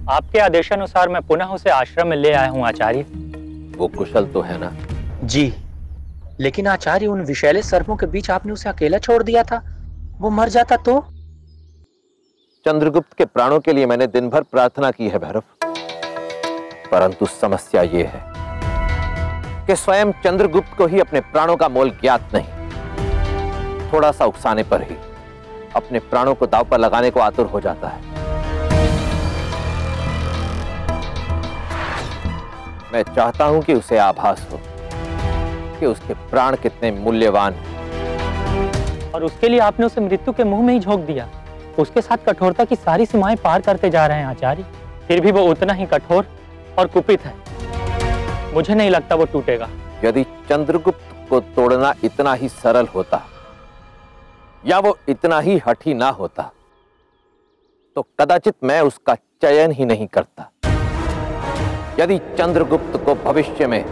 आपके आदेशानुसार मैं पुनः उसे आश्रम में ले आया हूँ आचार्य। वो कुशल तो है ना? जी, लेकिन आचार्य उन विषैले सर्पों के बीच आपने उसे अकेला छोड़ दिया था। वो मर जाता तो? चंद्रगुप्त के प्राणों के लिए मैंने दिन भर प्रार्थना की है भैरव, परंतु समस्या ये है कि स्वयं चंद्रगुप्त को ही अपने प्राणों का मोल ज्ञात नहीं। थोड़ा सा उकसाने पर ही अपने प्राणों को दांव पर लगाने को आतुर हो जाता है। मैं चाहता हूं कि उसे आभास हो कि उसके प्राण कितने मूल्यवान हैं। और उसके लिए आपने उसे मृत्यु के मुंह में ही झोंक दिया। उसके साथ कठोरता की सारी सीमाएं पार करते जा रहे हैं आचार्य। फिर भी वो उतना ही कठोर और कुपित है। मुझे नहीं लगता वो टूटेगा। यदि चंद्रगुप्त को तोड़ना इतना ही सरल होता या वो इतना ही हठी ना होता तो कदाचित मैं उसका चयन ही नहीं करता। यदि चंद्रगुप्त को भविष्य में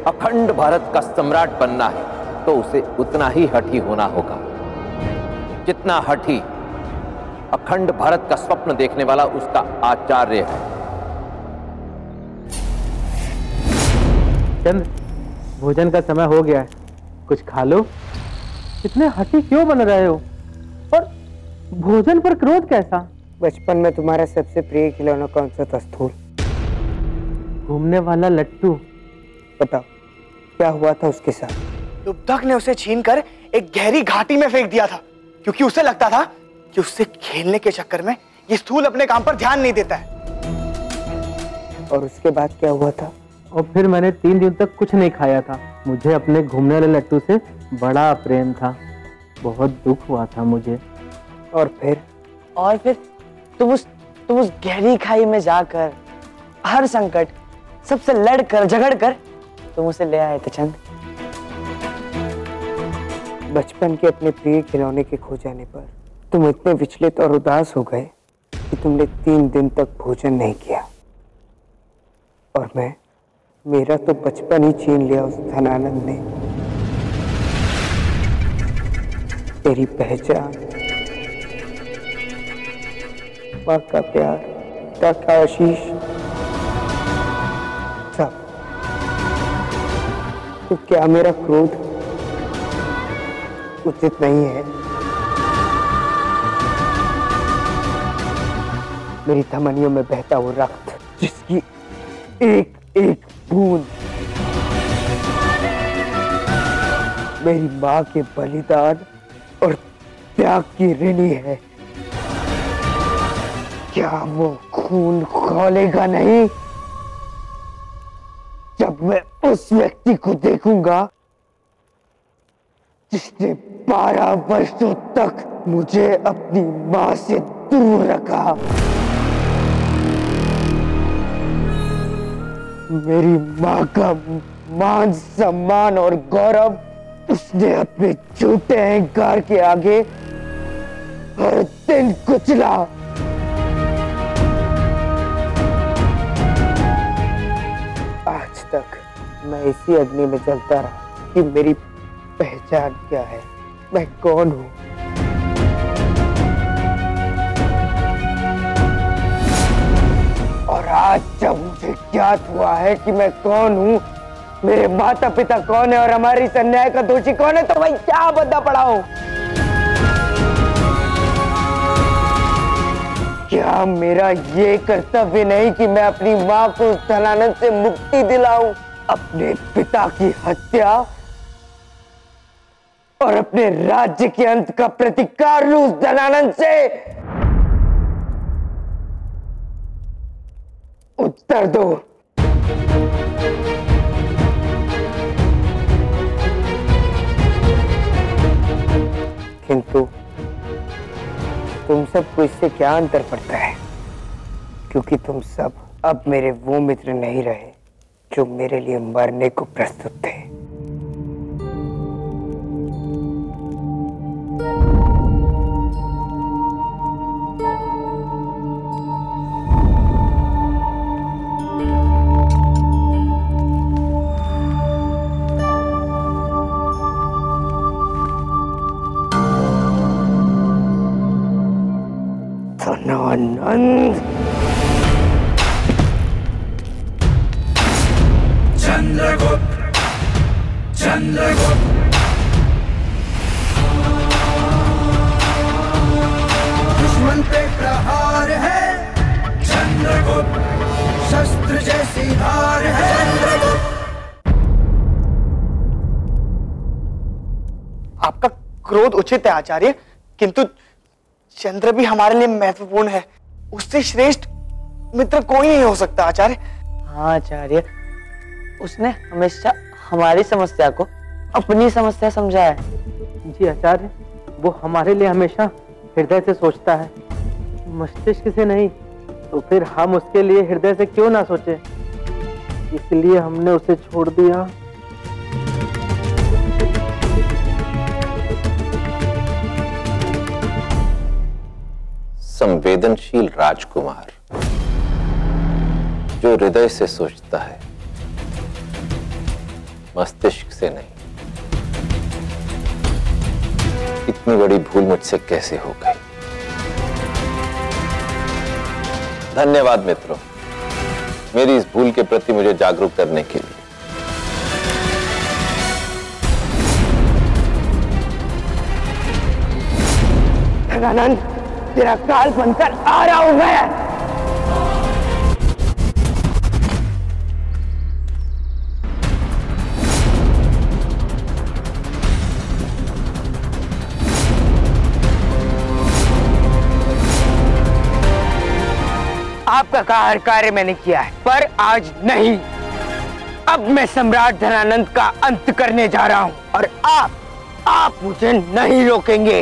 अखंड भारत का सम्राट बनना है तो उसे उतना ही हठी होना होगा जितना हठी अखंड भारत का स्वप्न देखने वाला उसका आचार्य है। चंद्र, भोजन का समय हो गया है, कुछ खा लो। इतने हठी क्यों बन रहे हो? और भोजन पर क्रोध कैसा? बचपन में तुम्हारा सबसे प्रिय खिलौना कौन सा था स्थूल? घूमने वाला लट्टू। बताओ क्या हुआ था उसके साथ? दुबधक ने उसे छीनकर एक गहरी घाटी में फेंक दिया था क्योंकि उसे लगता था कि उससे खेलने के चक्कर में ये स्थूल अपने काम पर ध्यान नहीं देता है। और उसके बाद क्या हुआ था? और फिर मैंने 3 दिन तक कुछ नहीं खाया था। मुझे अपने घूमने वाले लट्टू से बड़ा प्रेम था। बहुत दुख हुआ था मुझे। और फिर तुम उस गहरी खाई में जाकर हर संकट सबसे लड़कर झगड़कर तुम उसे ले आए थे चंद। बचपन के अपने प्रिय खिलौने के खो जाने पर तुम इतने विचलित और उदास हो गए कि तुमने 3 दिन तक भोजन नहीं किया। और मेरा तो बचपन ही छीन लिया उस धनानंद ने। तेरी पहचान, माँ का प्यार, पिता का आशीष, सब। तो क्या मेरा क्रोध उचित नहीं है? मेरी धमनियों में बहता वो रक्त जिसकी एक एक बूंद मेरी माँ के बलिदान और त्याग की ऋणी है, क्या वो खून खौलेगा नहीं जब मैं उस व्यक्ति को देखूंगा जिसने 12 वर्षों तक मुझे अपनी माँ से दूर रखा? मेरी माँ का मान सम्मान और गौरव उसने अपने झूठे अहंकार के आगे हर दिन कुचला। आज तक मैं इसी अग्नि में जलता रहा कि मेरी पहचान क्या है, मैं कौन हूँ। और आज जब मुझे ज्ञात हुआ है कि मैं कौन हूँ, मेरे माता पिता कौन है और हमारी इस अन्याय का दोषी कौन है, तो मैं क्या बदला पड़ा हूँ? क्या मेरा ये कर्तव्य नहीं कि मैं अपनी माँ को उस धनानंद से मुक्ति दिलाऊं, अपने पिता की हत्या और अपने राज्य के अंत का प्रतिकार लूं उस धनानंद से? उत्तर दो। किंतु तुम सबको इससे क्या अंतर पड़ता है, क्योंकि तुम सब अब मेरे वो मित्र नहीं रहे जो मेरे लिए मरने को प्रस्तुत थे। धनानंद, चंद्रगुप्त, चंद्रगुप्त। दुश्मन पे प्रहार है चंद्रगुप्त, शस्त्र जैसी धार है चंद्रगुप्त। आपका क्रोध उचित है आचार्य, किंतु चंद्र भी हमारे लिए महत्वपूर्ण है। उससे श्रेष्ठ मित्र कोई नहीं हो सकता आचार्य। हाँ आचार्य, उसने हमेशा हमारी समस्या को अपनी समस्या समझा है। जी आचार्य, वो हमारे लिए हमेशा हृदय से सोचता है, मस्तिष्क से नहीं। तो फिर हम उसके लिए हृदय से क्यों ना सोचे, इसलिए हमने उसे छोड़ दिया। संवेदनशील राजकुमार जो हृदय से सोचता है, मस्तिष्क से नहीं। इतनी बड़ी भूल मुझसे कैसे हो गई। धन्यवाद मित्रों, मेरी इस भूल के प्रति मुझे जागरूक करने के लिए। गजानन, तेरा काल बनकर आ रहा हूं मैं। आपका कार्य मैंने किया है, पर आज नहीं। अब मैं सम्राट धनानंद का अंत करने जा रहा हूं और आप मुझे नहीं रोकेंगे।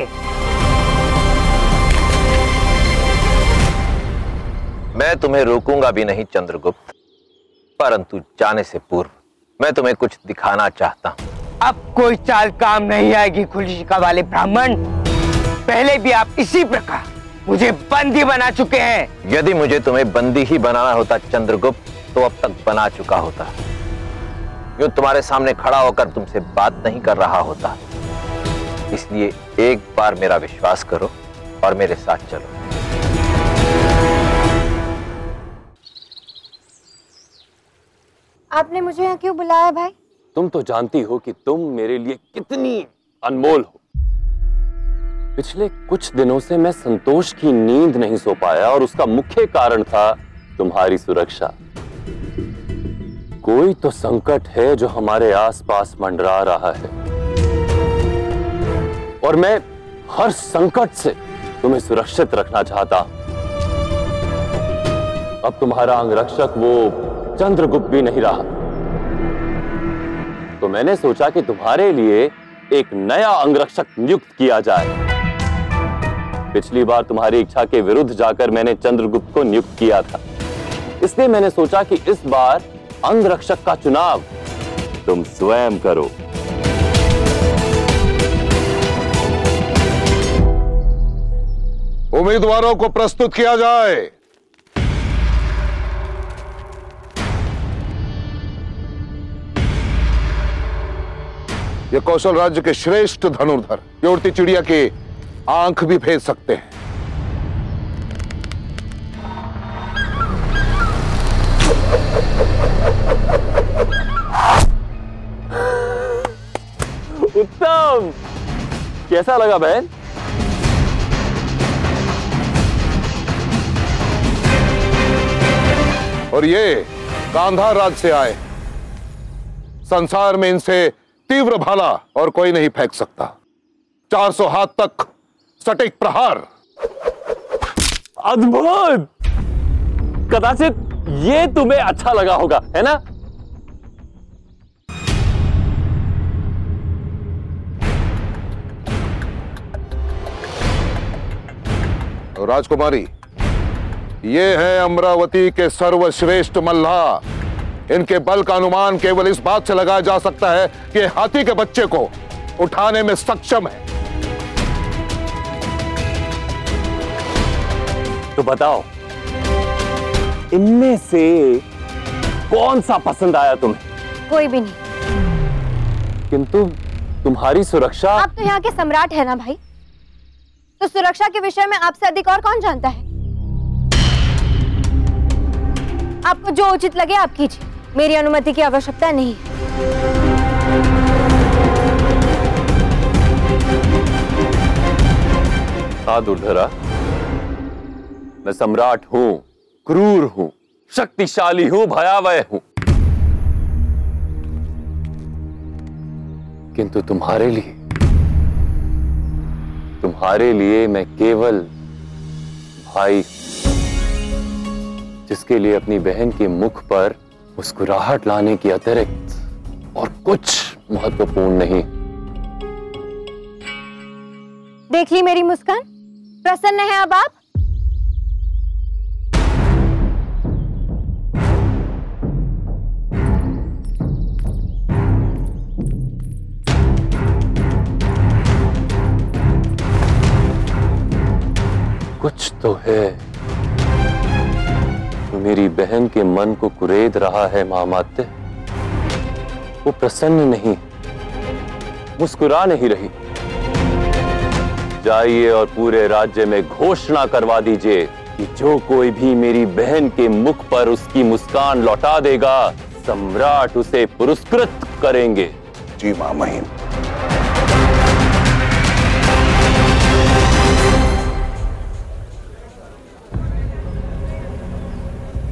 मैं तुम्हें रोकूंगा भी नहीं चंद्रगुप्त, परंतु जाने से पूर्व मैं तुम्हें कुछ दिखाना चाहता हूं। अब कोई चाल काम नहीं आएगी खुलिशिका वाले ब्राह्मण। पहले भी आप इसी प्रकार मुझे बंदी बना चुके हैं। यदि मुझे तुम्हें बंदी ही बनाना होता चंद्रगुप्त, तो अब तक बना चुका होता। यूं तुम्हारे सामने खड़ा होकर तुमसे बात नहीं कर रहा होता। इसलिए एक बार मेरा विश्वास करो और मेरे साथ चलो। आपने मुझे यहाँ क्यों बुलाया भाई? तुम तो जानती हो कि तुम मेरे लिए कितनी अनमोल हो। पिछले कुछ दिनों से मैं संतोष की नींद नहीं सो पाया और उसका मुख्य कारण था तुम्हारी सुरक्षा। कोई तो संकट है जो हमारे आसपास मंडरा रहा है और मैं हर संकट से तुम्हें सुरक्षित रखना चाहता हूं। अब तुम्हारा अंगरक्षक वो चंद्रगुप्त भी नहीं रहा, तो मैंने सोचा कि तुम्हारे लिए एक नया अंगरक्षक नियुक्त किया जाए। पिछली बार तुम्हारी इच्छा के विरुद्ध जाकर मैंने चंद्रगुप्त को नियुक्त किया था, इसलिए मैंने सोचा कि इस बार अंगरक्षक का चुनाव तुम स्वयं करो। उम्मीदवारों को प्रस्तुत किया जाए। ये कौशल राज्य के श्रेष्ठ धनुर्धर, ये उड़ती चिड़िया की आंख भी भेज सकते हैं। उत्तम, कैसा लगा बहन? और ये गांधार राज्य से आए, संसार में इनसे तीव्र भाला और कोई नहीं फेंक सकता। 400 हाथ तक सटीक प्रहार। अद्भुत! कदाचित ये तुम्हें अच्छा लगा होगा, है ना? राजकुमारी, ये हैं अमरावती के सर्वश्रेष्ठ मल्लाह। इनके बल का अनुमान केवल इस बात से लगाया जा सकता है कि हाथी के बच्चे को उठाने में सक्षम है। तो बताओ, इनमें से कौन सा पसंद आया तुम्हें? कोई भी नहीं। किंतु तुम्हारी सुरक्षा। आप तो यहाँ के सम्राट है ना भाई, तो सुरक्षा के विषय में आपसे अधिक और कौन जानता है? आपको जो उचित लगे आप कीजिए, मेरी अनुमति की आवश्यकता नहीं। हाँ दुर्धरा, मैं सम्राट हूं, क्रूर हूं, शक्तिशाली हूं, भयावह हूं, किंतु तुम्हारे लिए मैं केवल भाई, जिसके लिए अपनी बहन के मुख पर मुस्कुराहट लाने की अतिरिक्त और कुछ महत्वपूर्ण नहीं। देख ली मेरी मुस्कान? प्रसन्न है अब आप? कुछ तो है जो मेरी बहन के मन को कुरेद रहा है महामात्य। वो प्रसन्न नहीं, मुस्कुरा नहीं रही। जाइए और पूरे राज्य में घोषणा करवा दीजिए कि जो कोई भी मेरी बहन के मुख पर उसकी मुस्कान लौटा देगा, सम्राट उसे पुरस्कृत करेंगे। जी महामहिम।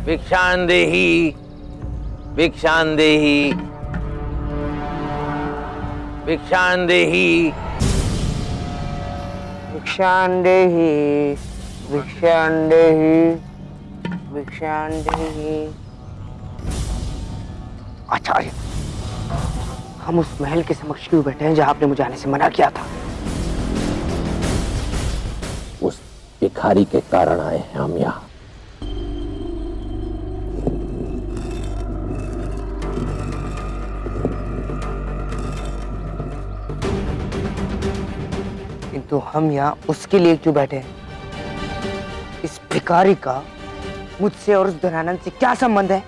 भिक्षांदेहि, भिक्षांदेहि, भिक्षांदेहि, भिक्षांदेहि, भिक्षांदेहि, भिक्षांदेहि। आचार्य, हम उस महल के समक्ष क्यों बैठे हैं जहां आपने मुझे आने से मना किया था? उस भिखारी के कारण आए हैं हम यहाँ। तो हम यहाँ उसके लिए क्यों बैठे हैं? इस भिखारी का मुझसे और उस धनानंद से क्या संबंध है?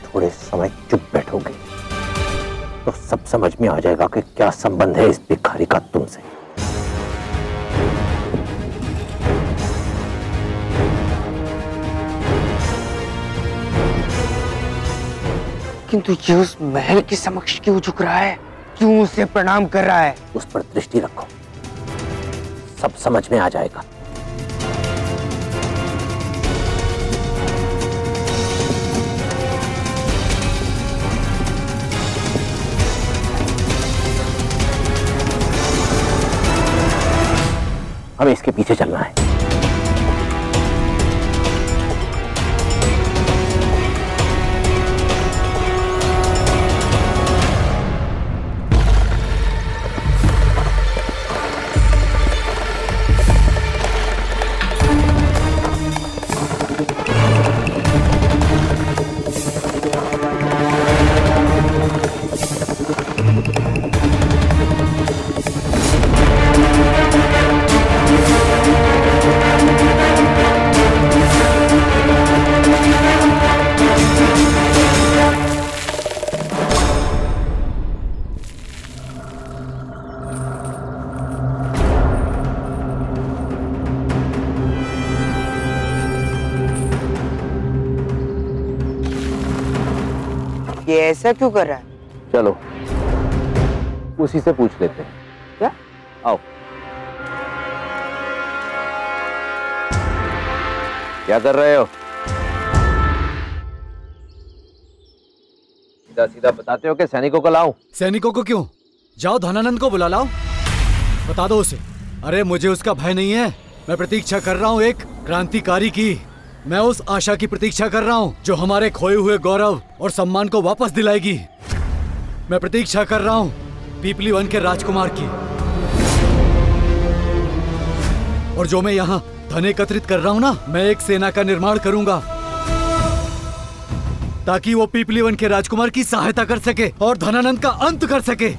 थोड़े समय चुप बैठोगे तो सब समझ में आ जाएगा कि क्या संबंध है इस भिखारी का तुमसे। किंतु ये उस महल के समक्ष क्यों झुक रहा है? क्यों उसे प्रणाम कर रहा है? उस पर दृष्टि रखो, सब समझ में आ जाएगा। हमें इसके पीछे चलना है। ये ऐसा क्यों कर रहा है? चलो उसी से पूछ लेते हैं। क्या? आओ। क्या कर रहे हो? सीधा सीधा बताते हो कि सैनिकों को लाऊं? सैनिकों को क्यों? जाओ धनानंद को बुला लाओ, बता दो उसे। अरे मुझे उसका भय नहीं है, मैं प्रतीक्षा कर रहा हूँ एक क्रांतिकारी की। मैं उस आशा की प्रतीक्षा कर रहा हूँ जो हमारे खोए हुए गौरव और सम्मान को वापस दिलाएगी। मैं प्रतीक्षा कर रहा हूँ पीपली वन के राजकुमार की। और जो मैं यहाँ धन एकत्रित कर रहा हूँ ना, मैं एक सेना का निर्माण करूंगा ताकि वो पीपली वन के राजकुमार की सहायता कर सके और धनानंद का अंत कर सके।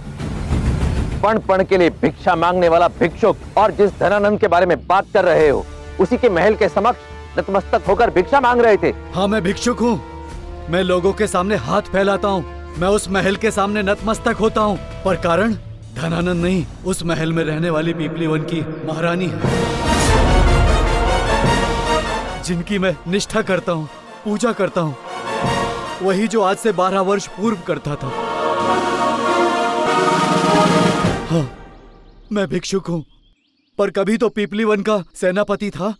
पण के लिए भिक्षा मांगने वाला भिक्षुक और जिस धनानंद के बारे में बात कर रहे हो, उसी के महल के समक्ष नतमस्तक होकर भिक्षा मांग रहे थे। हाँ, मैं भिक्षुक हूँ। मैं लोगों के सामने हाथ फैलाता हूँ, मैं उस महल के सामने नतमस्तक होता हूँ, पर कारण धनानंद नहीं, उस महल में रहने वाली पीपली वन की महारानी है, जिनकी मैं निष्ठा करता हूँ पूजा करता हूँ, वही जो आज से 12 वर्ष पूर्व करता था। हाँ, मैं भिक्षुक हूँ, पर कभी तो पीपली वन का सेनापति था।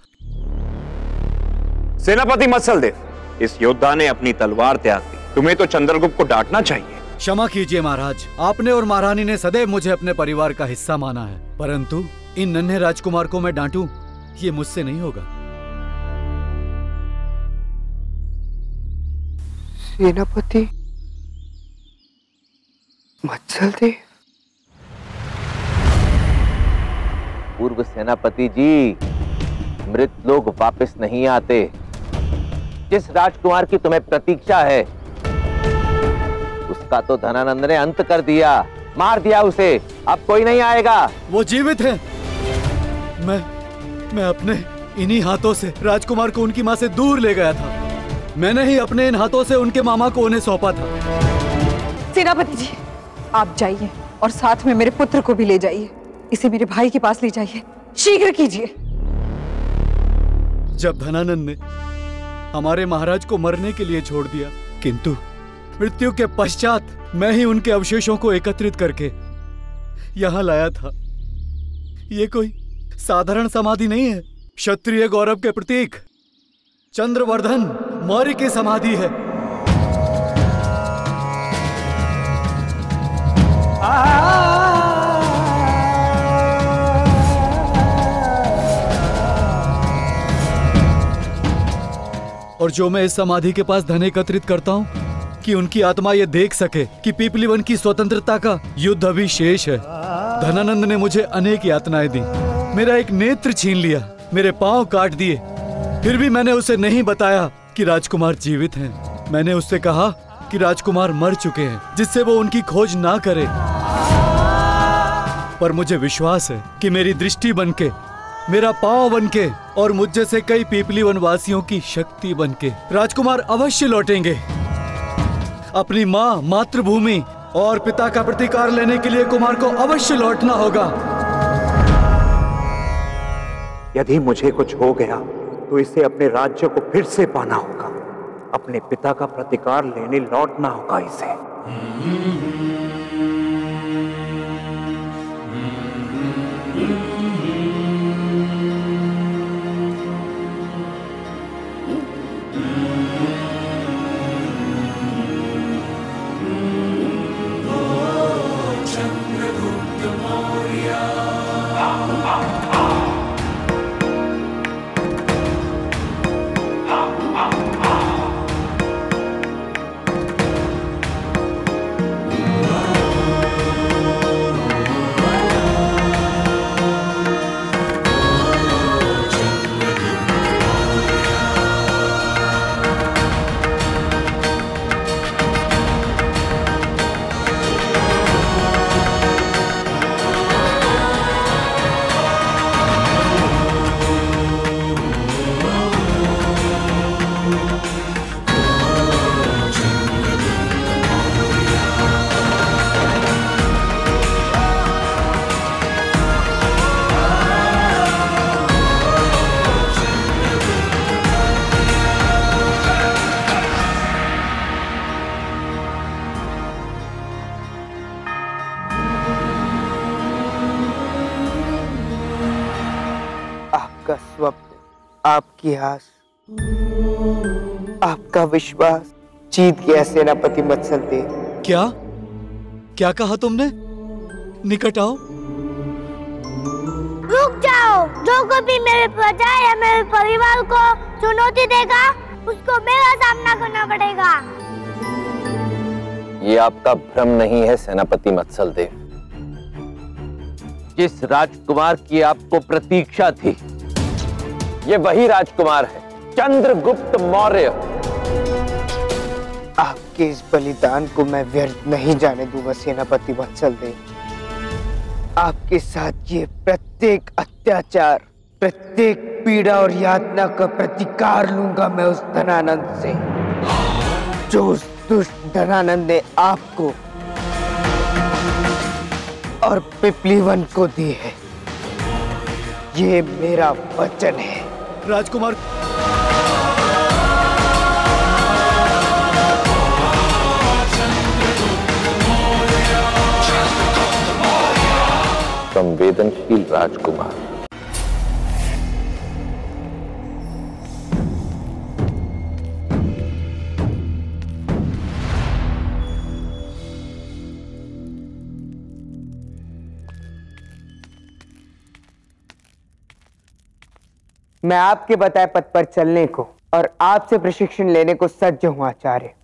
सेनापति मत्सलदेव, इस योद्धा ने अपनी तलवार त्याग दी, तुम्हें तो चंद्रगुप्त को डांटना चाहिए। क्षमा कीजिए महाराज, आपने और महारानी ने सदैव मुझे अपने परिवार का हिस्सा माना है, परंतु इन नन्हे राजकुमार को मैं डांटूं, ये मुझसे नहीं होगा। सेनापति मत्सलदेव। पूर्व सेनापति जी, मृत लोग वापस नहीं आते। जिस राजकुमार की तुम्हें प्रतीक्षा है, उसका तो धनानंद ने अंत कर दिया, मार दिया उसे। अब कोई नहीं आएगा। वो जीवित है। मैं अपने इन्हीं हाथों से राजकुमार को उनकी मां से दूर ले गया था। मैंने ही अपने इन हाथों से उनके मामा को उन्हें सौंपा था। सेनापति जी, आप जाइए और साथ में मेरे पुत्र को भी ले जाइए। इसे मेरे भाई के पास ले जाइए, शीघ्र कीजिए। जब धनानंद ने हमारे महाराज को मरने के लिए छोड़ दिया, किंतु मृत्यु के पश्चात मैं ही उनके अवशेषों को एकत्रित करके यहां लाया था। ये कोई साधारण समाधि नहीं है, क्षत्रिय गौरव के प्रतीक चंद्रवर्धन मौर्य की समाधि है। और जो मैं इस समाधि के पास धन एकत्रित करता हूँ कि उनकी आत्मा ये देख सके कि पीपली वन की स्वतंत्रता का युद्ध अभी शेष है। धनानंद ने मुझे अनेक यातनाएं दी, मेरा एक नेत्र छीन लिया, मेरे पांव काट दिए, फिर भी मैंने उसे नहीं बताया कि राजकुमार जीवित हैं। मैंने उससे कहा कि राजकुमार मर चुके हैं, जिससे वो उनकी खोज ना करे। पर मुझे विश्वास है कि मेरी दृष्टि बनके, मेरा पांव बनके और मुझ जैसे कई पीपली वनवासियों की शक्ति बनके राजकुमार अवश्य लौटेंगे। अपनी माँ, मातृभूमि और पिता का प्रतिकार लेने के लिए कुमार को अवश्य लौटना होगा। यदि मुझे कुछ हो गया तो इसे अपने राज्य को फिर से पाना होगा, अपने पिता का प्रतिकार लेने लौटना होगा इसे। आपका स्वप्न, आपकी आस, आपका विश्वास जीत गया सेनापति मत्सलदेव। क्या क्या कहा तुमने? निकट आओ। रुक जाओ। जो कभी मेरे प्रजा या मेरे परिवार को चुनौती देगा, उसको मेरा सामना करना पड़ेगा। ये आपका भ्रम नहीं है सेनापति मत्सलदेव। जिस राजकुमार की आपको प्रतीक्षा थी, ये वही राजकुमार है, चंद्रगुप्त मौर्य। आपके इस बलिदान को मैं व्यर्थ नहीं जाने दूंगा सेनापति मत्सलदेव। आपके साथ ये प्रत्येक अत्याचार, प्रत्येक पीड़ा और यातना का प्रतिकार लूंगा मैं उस धनानंद से, जो उस दुष्ट धनानंद ने आपको और पिपलीवन को दी है। ये मेरा वचन है। राजकुमार संवेदनशील राजकुमार। मैं आपके बताए पथ पर चलने को और आपसे प्रशिक्षण लेने को सज्ज हूं आचार्य।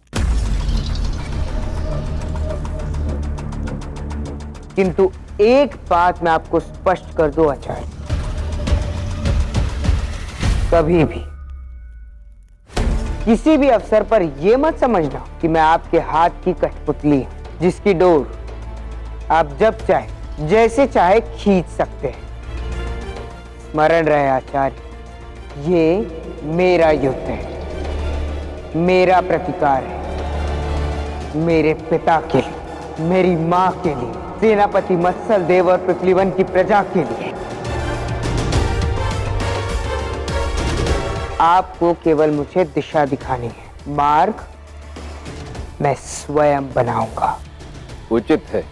किंतु एक बात मैं आपको स्पष्ट कर दूं आचार्य, कभी भी किसी भी अवसर पर यह मत समझना कि मैं आपके हाथ की कठपुतली हूं जिसकी डोर आप जब चाहे जैसे चाहे खींच सकते हैं। स्मरण रहे आचार्य, ये मेरा युद्ध है, मेरा प्रतिकार है, मेरे पिता के लिए, मेरी मां के लिए, सेनापति मत्सल देव और पृथ्वीवन की प्रजा के लिए। आपको केवल मुझे दिशा दिखानी है, मार्ग मैं स्वयं बनाऊंगा। उचित है,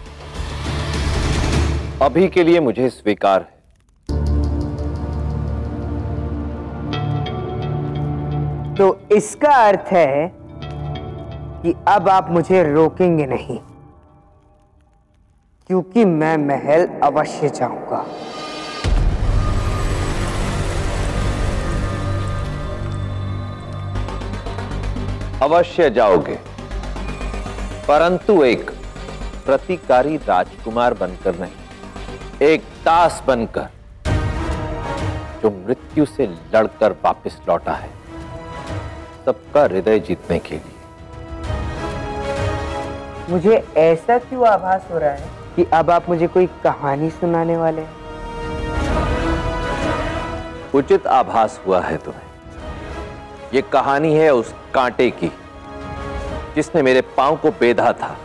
अभी के लिए मुझे स्वीकार है। तो इसका अर्थ है कि अब आप मुझे रोकेंगे नहीं, क्योंकि मैं महल अवश्य जाऊंगा। अवश्य जाओगे, परंतु एक प्रतिकारी राजकुमार बनकर नहीं, एक दास बनकर जो मृत्यु से लड़कर वापस लौटा है सबका हृदय जीतने के लिए। मुझे ऐसा क्यों आभास हो रहा है कि अब आप मुझे कोई कहानी सुनाने वाले हैं? उचित आभास हुआ है तुम्हें। ये कहानी है उस कांटे की जिसने मेरे पांव को बेधा था।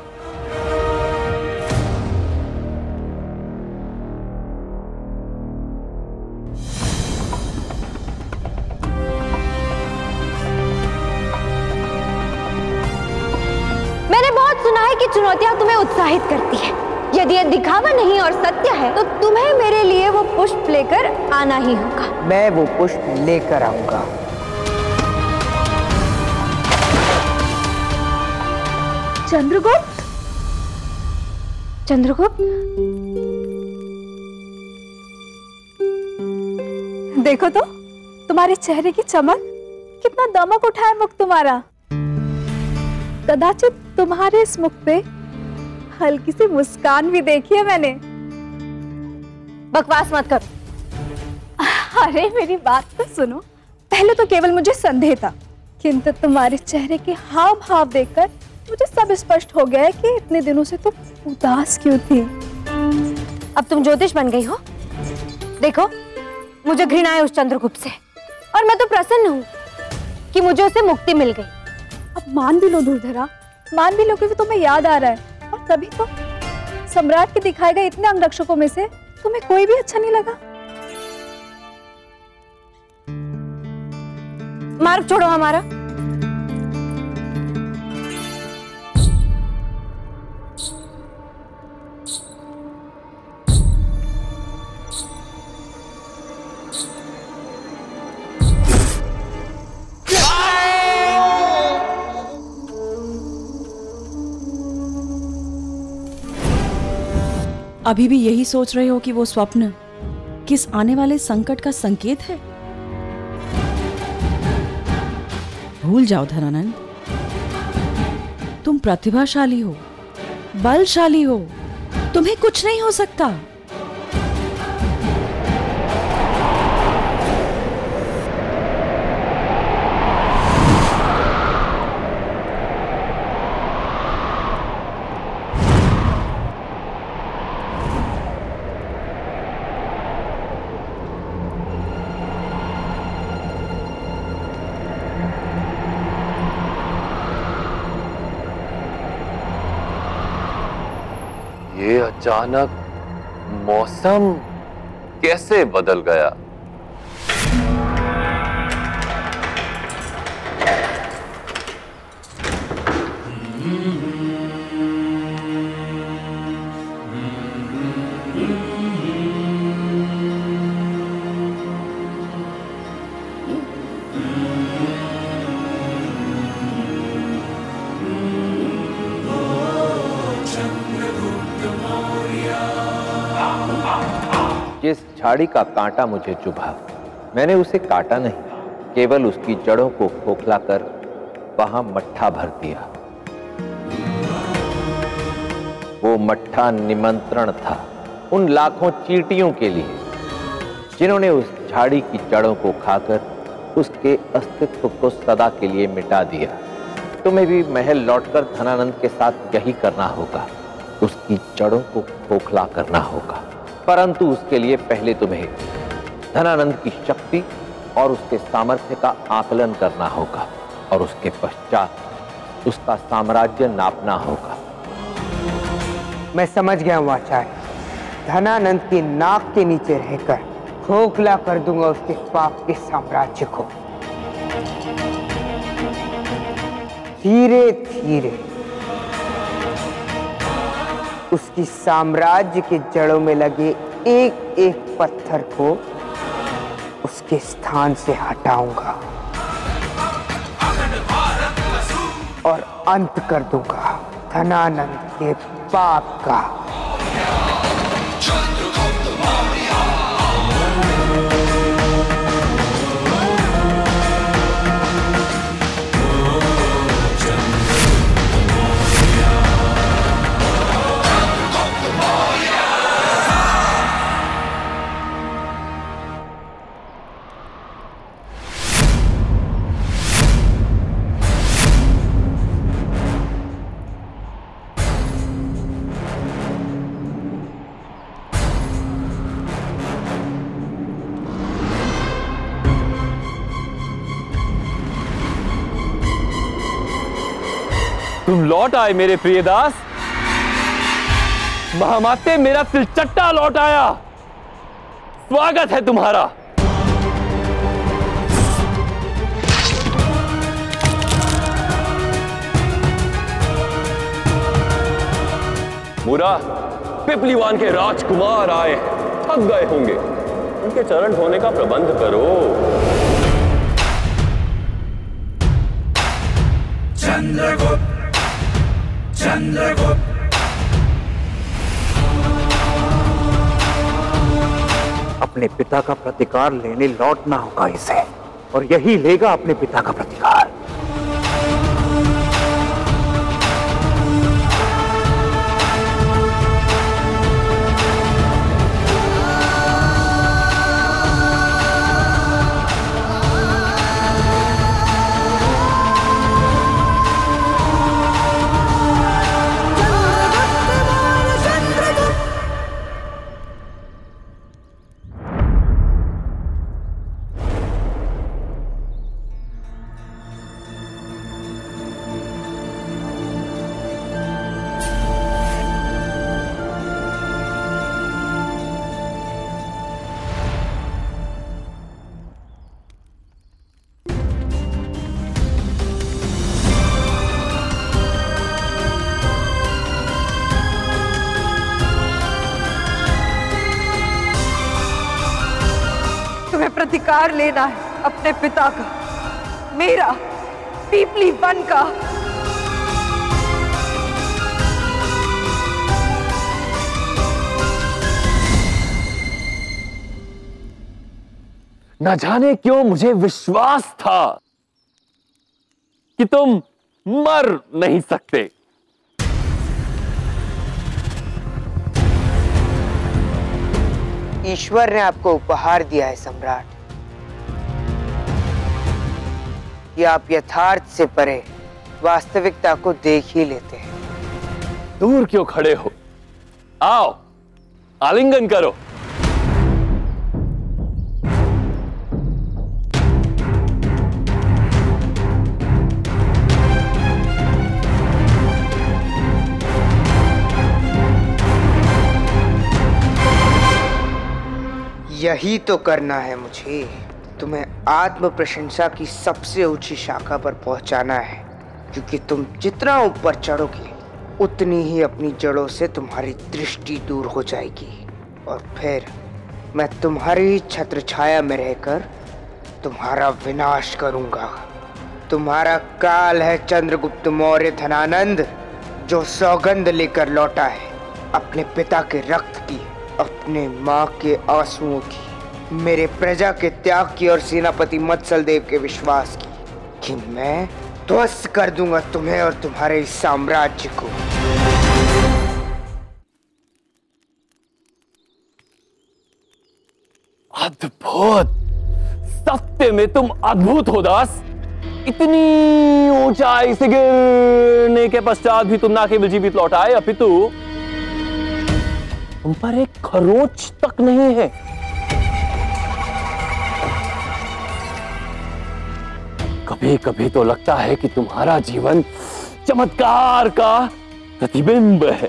मैंने बहुत सुना है कि चुनौतियां तुम्हें उत्साहित करती है। यदि यह दिखावा नहीं और सत्य है तो तुम्हें मेरे लिए वो पुष्प लेकर आना ही होगा। मैं वो पुष्प लेकर आऊंगा। चंद्रगुप्त, चंद्रगुप्त, देखो तो तुम्हारे चेहरे की चमक, कितना दमक उठा है मुख तुम्हारा। कदाचित तुम्हारे इस मुख पे हल्की सी मुस्कान भी देखी है मैंने। बकवास मत करो। अरे मेरी बात तो सुनो। पहले तो केवल मुझे संदेह था, किंतु तुम्हारे चेहरे के हाव भाव देखकर मुझे सब स्पष्ट हो गया है कि इतने दिनों से तुम उदास क्यों थी। अब तुम ज्योतिष बन गई हो। देखो, मुझे घृणा है उस चंद्रगुप्त से, और मैं तो प्रसन्न हूँ कि मुझे उसे मुक्ति मिल गई। अब मान भी लो धुरधरा, मान भी लो कि तुम्हें याद आ रहा है। और तभी तो सम्राट के दिखाए गए इतने अंगरक्षकों में से तुम्हें कोई भी अच्छा नहीं लगा। मार्ग छोड़ो हमारा। अभी भी यही सोच रहे हो कि वो स्वप्न किस आने वाले संकट का संकेत है? भूल जाओ धनानंद, तुम प्रतिभाशाली हो, बलशाली हो, तुम्हें कुछ नहीं हो सकता। ये अचानक मौसम कैसे बदल गया? जिस झाड़ी का कांटा मुझे चुभा, मैंने उसे काटा नहीं, केवल उसकी जड़ों को खोखलाकर वहां मट्ठा भर दिया। वो मट्ठा निमंत्रण था उन लाखों चींटियों के लिए जिन्होंने उस झाड़ी की जड़ों को खाकर उसके अस्तित्व को सदा के लिए मिटा दिया। तुम्हें भी महल लौटकर धनानंद के साथ यही करना होगा, उसकी जड़ों को खोखला करना होगा। परंतु उसके लिए पहले तुम्हें धनानंद की शक्ति और उसके सामर्थ्य का आकलन करना होगा और उसके पश्चात उसका साम्राज्य नापना होगा। मैं समझ गया हूँ आचार्य। धनानंद की नाक के नीचे रहकर खोखला कर दूंगा उसके पाप के साम्राज्य को। धीरे धीरे उसकी साम्राज्य के जड़ों में लगे एक एक पत्थर को उसके स्थान से हटाऊंगा और अंत कर दूंगा धनानंद के पाप का। तुम लौट आए मेरे प्रिय दास। महामाते, मेरा तिलचट्टा लौट आया। स्वागत है तुम्हारा। मुरा, पिपलीवान के राजकुमार आए, थक गए होंगे, उनके चरण धोने का प्रबंध करो। चंद्रगुप्त, चंद्रगुप्त। अपने पिता का प्रतिकार लेने लौटना होगा इसे, और यही लेगा अपने पिता का प्रतिकार। प्रतिकार लेना है अपने पिता का, मेरा, पीपली वन का। न जाने क्यों मुझे विश्वास था कि तुम मर नहीं सकते। ईश्वर ने आपको उपहार दिया है सम्राट, कि आप यथार्थ से परे वास्तविकता को देख ही लेते हैं। दूर क्यों खड़े हो? आओ, आलिंगन करो। यही तो करना है मुझे। तुम्हें आत्म प्रशंसा की सबसे ऊंची शाखा पर पहुंचाना है, क्योंकि तुम जितना ऊपर चढ़ोगे उतनी ही अपनी जड़ों से तुम्हारी दृष्टि दूर हो जाएगी, और फिर मैं तुम्हारी छत्र छाया में रहकर तुम्हारा विनाश करूंगा। तुम्हारा काल है चंद्रगुप्त मौर्य धनानंद, जो सौगंध लेकर लौटा है अपने पिता के रक्त की अपने माँ के आंसुओं की, मेरे प्रजा के त्याग की और सेनापति मत्सल देव के विश्वास की कि मैं ध्वस्त कर दूंगा तुम्हें और तुम्हारे इस साम्राज्य को। अद्भुत, सत्य में तुम अद्भुत हो दास। इतनी ऊंचाई से गिरने के पश्चात भी तुम ना केवल जीवित लौट आए, अपितु तुम पर एक खरोंच तक नहीं है। कभी कभी तो लगता है कि तुम्हारा जीवन चमत्कार का प्रतिबिंब है।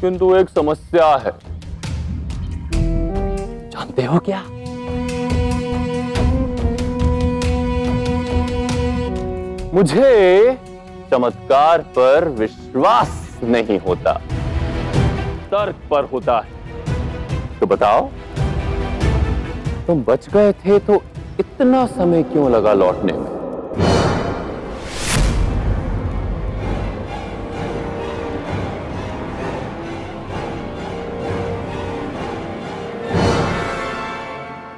किंतु एक समस्या है, जानते हो क्या? मुझे चमत्कार पर विश्वास नहीं होता, तर्क पर होता है। तो बताओ, तुम बच गए थे तो इतना समय क्यों लगा लौटने में?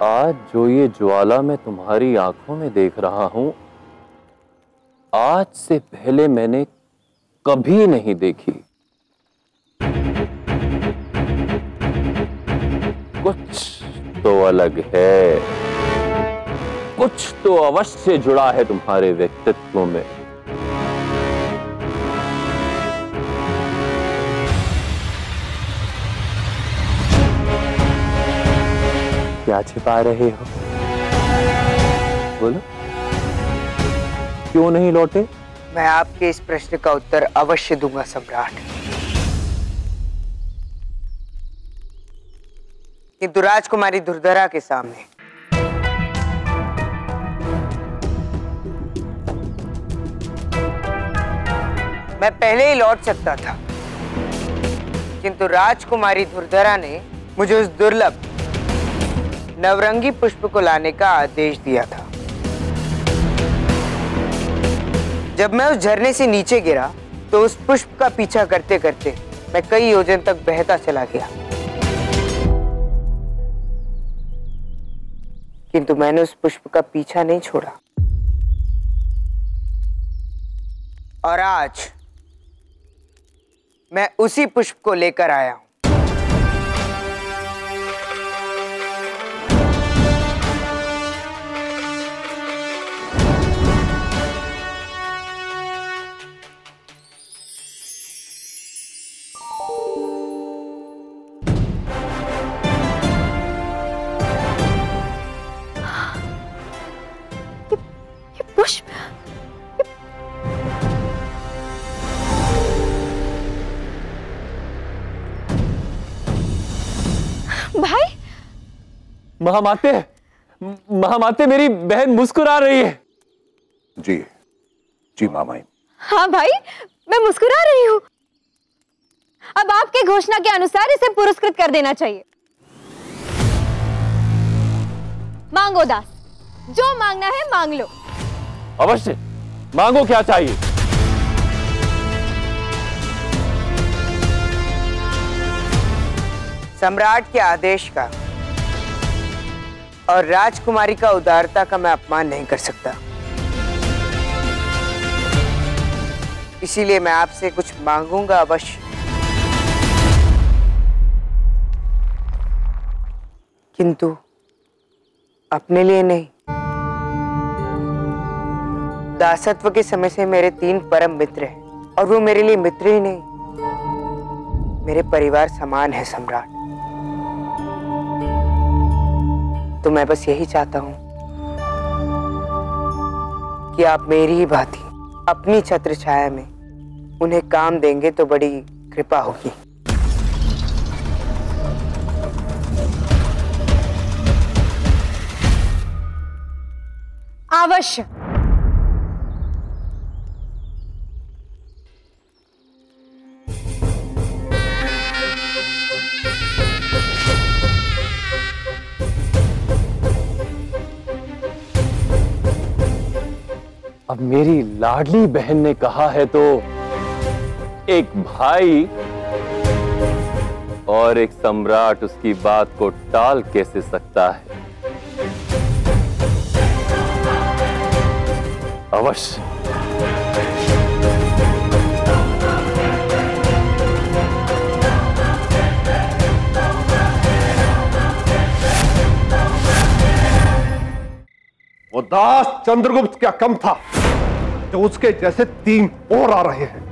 आज जो ये ज्वाला मैं तुम्हारी आंखों में देख रहा हूं, आज से पहले मैंने कभी नहीं देखी। कुछ तो अलग है, कुछ तो अवश्य जुड़ा है तुम्हारे व्यक्तित्व में। क्या छिपा रहे हो? बोलो, क्यों नहीं लौटे? मैं आपके इस प्रश्न का उत्तर अवश्य दूंगा सम्राट, किंतु राजकुमारी दुर्धरा के सामने मैं पहले ही लौट सकता था, किंतु राजकुमारी दुर्धरा ने मुझे उस दुर्लभ नवरंगी पुष्प को लाने का आदेश दिया था। जब मैं उस झरने से नीचे गिरा तो उस पुष्प का पीछा करते करते मैं कई योजन तक बहता चला गया, किंतु मैंने उस पुष्प का पीछा नहीं छोड़ा। और आज मैं उसी पुष्प को लेकर आया हूं। पुष्प, भाई। महामाते, महामाते, मेरी बहन मुस्कुरा रही है। जी जी मामाई। हाँ भाई, मैं मुस्कुरा रही हूँ। अब आपके घोषणा के अनुसार इसे पुरस्कृत कर देना चाहिए। मांगो दास, जो मांगना है मांग लो। अवश्य, मांगो, क्या चाहिए? सम्राट के आदेश का और राजकुमारी का उदारता का मैं अपमान नहीं कर सकता, इसीलिए मैं आपसे कुछ मांगूंगा अवश्य, किंतु अपने लिए नहीं। दासत्व के समय से मेरे 3 परम मित्र हैं और वो मेरे लिए मित्र ही नहीं, मेरे परिवार समान है सम्राट। तो मैं बस यही चाहता हूं कि आप मेरी ही भांति अपनी छत्र छाया में उन्हें काम देंगे तो बड़ी कृपा होगी। अवश्य। अब मेरी लाडली बहन ने कहा है तो एक भाई और एक सम्राट उसकी बात को टाल कैसे सकता है? अवश्य। वो दास चंद्रगुप्त क्या कम था जो उसके जैसे 3 और आ रहे हैं।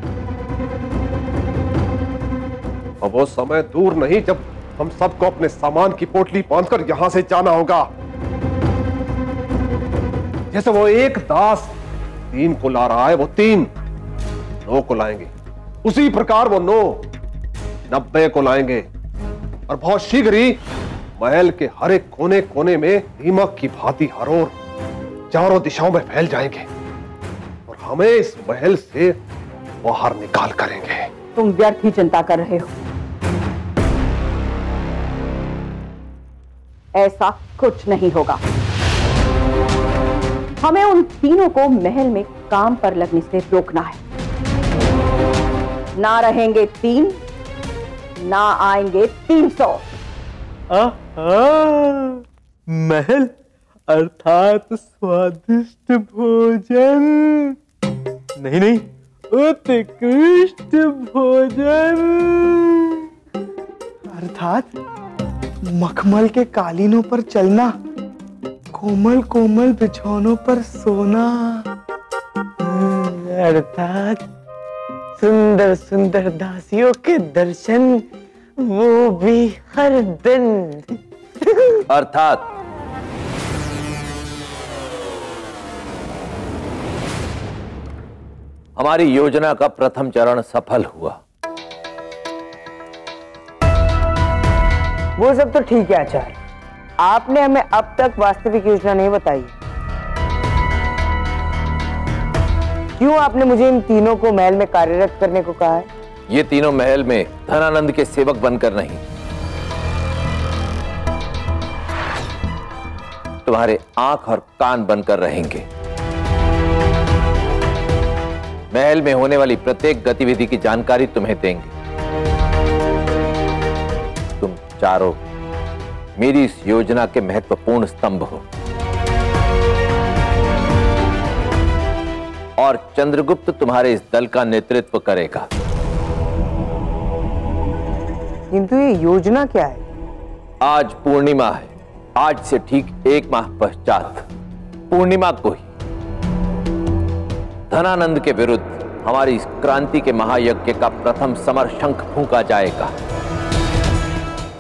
अब वो समय दूर नहीं जब हम सबको अपने सामान की पोटली बांधकर यहां से जाना होगा। जैसे वो एक दास 3 को ला रहा है, वो 3 9 को लाएंगे। उसी प्रकार वो 9 90 को लाएंगे और बहुत शीघ्र ही महल के हर एक कोने कोने में दीमक की भांति हरोर चारों दिशाओं में फैल जाएंगे और हमें इस महल से बाहर निकाल करेंगे। तुम व्यर्थ ही चिंता कर रहे हो। ऐसा कुछ नहीं होगा। हमें उन तीनों को महल में काम पर लगने से रोकना है। ना रहेंगे 3, ना आएंगे 300। महल अर्थात स्वादिष्ट भोजन नहीं, उत्कृष्ट भोजन अर्थात मखमल के कालीनों पर चलना, कोमल कोमल बिछौनों पर सोना, अर्थात सुंदर सुंदर दासियों के दर्शन, वो भी हर दिन। अर्थात हमारी योजना का प्रथम चरण सफल हुआ। वो सब तो ठीक है आचार्य, आपने हमें अब तक वास्तविक योजना नहीं बताई। क्यों आपने मुझे इन तीनों को महल में कार्यरत करने को कहा है? ये तीनों महल में धनानंद के सेवक बनकर नहीं, तुम्हारे आंख और कान बनकर रहेंगे। महल में होने वाली प्रत्येक गतिविधि की जानकारी तुम्हें देंगे। तुम चारों मेरी इस योजना के महत्वपूर्ण स्तंभ हो और चंद्रगुप्त तुम्हारे इस दल का नेतृत्व करेगा। किंतु ये योजना क्या है? आज पूर्णिमा है। आज से ठीक 1 माह पश्चात पूर्णिमा को ही धनानंद के विरुद्ध हमारी इस क्रांति के महायज्ञ का प्रथम समर शंख फूंका जाएगा।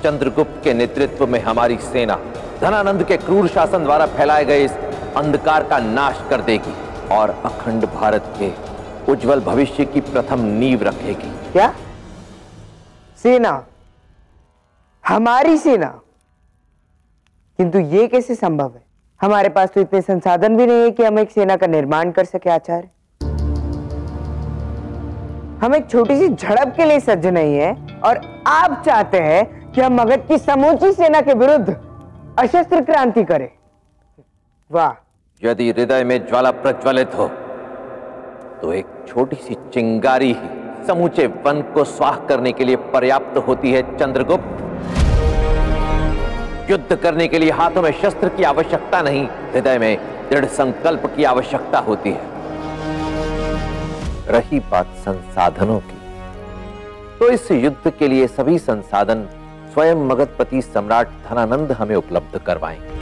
चंद्रगुप्त के नेतृत्व में हमारी सेना धनानंद के क्रूर शासन द्वारा फैलाए गए इस अंधकार का नाश कर देगी और अखंड भारत के उज्जवल भविष्य की प्रथम नींव रखेगी। क्या? सेना? हमारी सेना? किंतु ये कैसे संभव है? हमारे पास तो इतने संसाधन भी नहीं है कि हम एक सेना का निर्माण कर सके आचार्य। हम एक छोटी सी झड़प के लिए सज्ज नहीं है और आप चाहते हैं कि हम मगध की समूची सेना के विरुद्ध अशस्त्र क्रांति करें। वाह! यदि हृदय में ज्वाला प्रज्वलित हो तो एक छोटी सी चिंगारी ही समूचे वन को स्वाह करने के लिए पर्याप्त होती है। चंद्रगुप्त, युद्ध करने के लिए हाथों में शस्त्र की आवश्यकता नहीं, हृदय में दृढ़ संकल्प की आवश्यकता होती है। रही बात संसाधनों की, तो इस युद्ध के लिए सभी संसाधन स्वयं मगधपति सम्राट धनानंद हमें उपलब्ध करवाएंगे।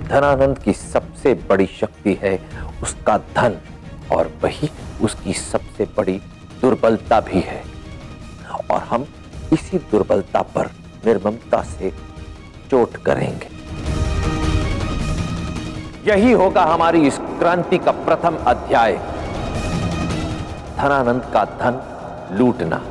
धनानंद की सबसे बड़ी शक्ति है उसका धन और वही उसकी सबसे बड़ी दुर्बलता भी है और हम इसी दुर्बलता पर निर्ममता से चोट करेंगे। यही होगा हमारी इस क्रांति का प्रथम अध्याय, धनानंद का धन लूटना।